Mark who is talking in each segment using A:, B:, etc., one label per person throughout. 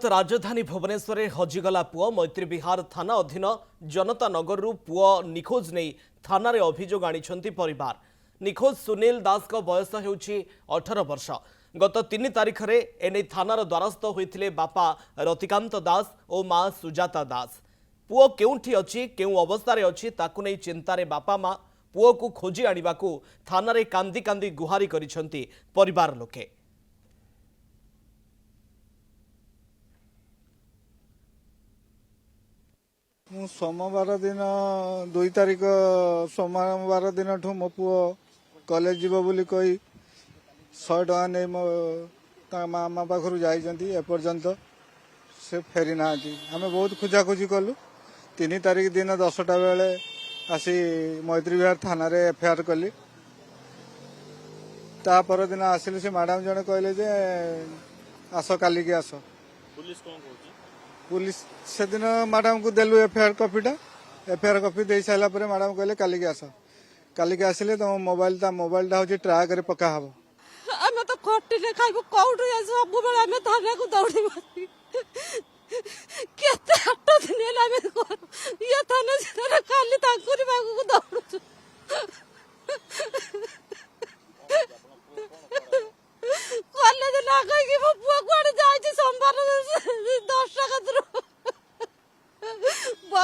A: राजधानी भुवनेश्वर में हजिगला पुओ मैत्री विहार थाना अधीन जनता नगर पुओ निखोज नहीं थाना अभियोग आनी परिवार। निखोज सुनील दास को बयस होउछि 18 वर्ष। गत 3 तारिख में एने थानार द्वारस्थ होते बापा रतिकांत दास और माँ सुजाता दास। पुओ केउठी अछि केउ अवस्था रे अछि ताकु नै चिंतारे बापा माँ पुओ को खोजी आनिबाकू थाना कांदी कांदी गुहारी करिसंती परिवार लोके।
B: सोमवार दिन 2 तारिख सोमवार दिन ठू मो पुओ कॉलेज जीव बोली कही 100 टका नहीं मो मामा पाखर जापर्यंत से फेरी ना आम बहुत खोजाखोजी कलु। 3 तारिख दिन 10टा बेले आसी मैत्री विहार थाना रे एफआईआर कली। ता पर दिन आसिल से मैडम जने कहले जे आस काली के आस।
C: पुलिस कौन कहती?
B: पुलिस से दिन मैडम को देलु एफआईआर कॉपी दे सारा पर मैडम कहले काली के आस। काली के आसिले तुम मोबाइल हूँ ट्राक रे पका हब।
D: आम तो खटिले खाइबो कौटु सब बेले आम थाना को दौड़ी मारी केते आठ दिन हेला आम ये थाना से खाली तांकुरी बागु को दौड़ुछु। कॉलेज ना कहि कि मो पुआ कोड जाय छी सोमवार 10 टका दरो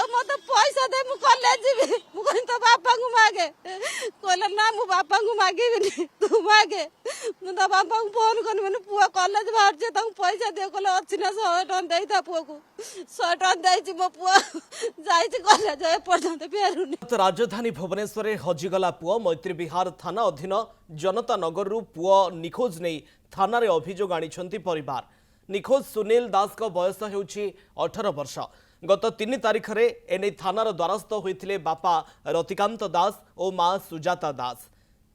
D: मत पैसा दे मु कॉलेज जीबी मु कहि तो बापा को मागे कहले ना मु बापा को मागेबिनी तू मागे मु तो बापा को फोन करनी मैंने पुआ कॉलेज बाहर जे तक पैसा दे कहले अछि ना 100 टका देई था पुआ को 100 टका देई छी मो पुआ जाय छी कॉलेज ए पर्यंत फेरुनी।
A: राजधानी भुवनेश्वर में हजिगला पुओ मैत्री विहार थाना अधीन जनता नगर पुओ निखोज नहीं थाना अभियोग आनी परिवार। निखोज सुनील दास को बयस होउछि 18 वर्ष। गत 3 तारिख में एने थानार द्वारस्थ होते बापा रतिकांत दास और माँ सुजाता दास।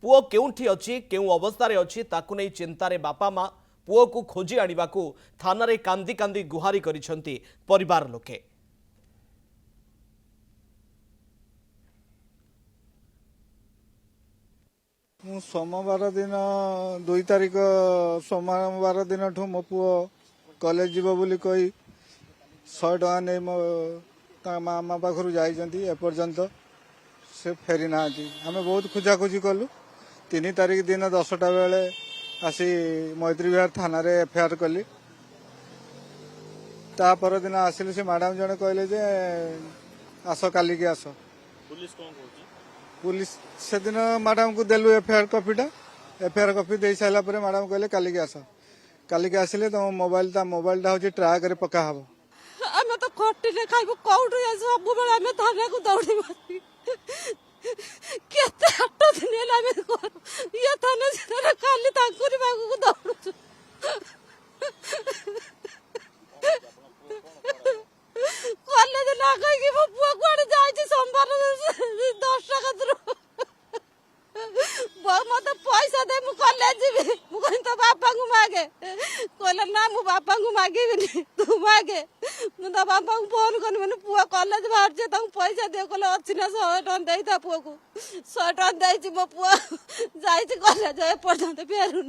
A: पुओ केउठी अछि केउ अवस्था रे अछि ताकु नै चिंतारे बापा माँ पुओ को खोजी आनिबाकू थाना कांदी कांदी गुहारी करिसंती परिवार लोके।
B: सोमवार दिन 2 तारिख सोमवार दिन ठू मो पुओ कॉलेज जीव बोली कही 100 टका नहीं मो मामा पाखर जापर्यंत से फेरी ना आम बहुत खोजाखोजी कलु। 3 तारिख दिन 10टा बेले आसी मैत्री विहार थाना रे एफआईआर कली। ता पर दिन आसिल से मैडम जने कहले जे आस काली के आस।
C: पुलिस कौन कहती?
B: पुलिस से दिन मैडम को देलु एफआईआर कॉपी दे सारा पर मैडम कहले काली के आस। काली के आसिले तुम मोबाइल हूँ ट्राक रे पका हब।
D: आम तो खटिले खाइबो कौटु सब बेले आम थाना को दौड़ी मारी केते आठ दिन हेला आम ये थाना से खाली तांकुरी बागु को दौड़ुछु। कॉलेज ना कहि कि मो पुआ कोड जाय छी सोमवार 10 टका दरो मत पैसा दे मु कॉलेज जीबी मु कहि तो बापा को मागे कहले ना मु बापा को मागेबिनी तू मागे मु तो बापा को फोन करनी मैंने पुआ कॉलेज बाहर जे तक पैसा दे कहले अछि ना 100 टका देई था पुआ को 100 टका देई छी मो पुआ जाय छी कॉलेज ए पर्यंत फेरुनी।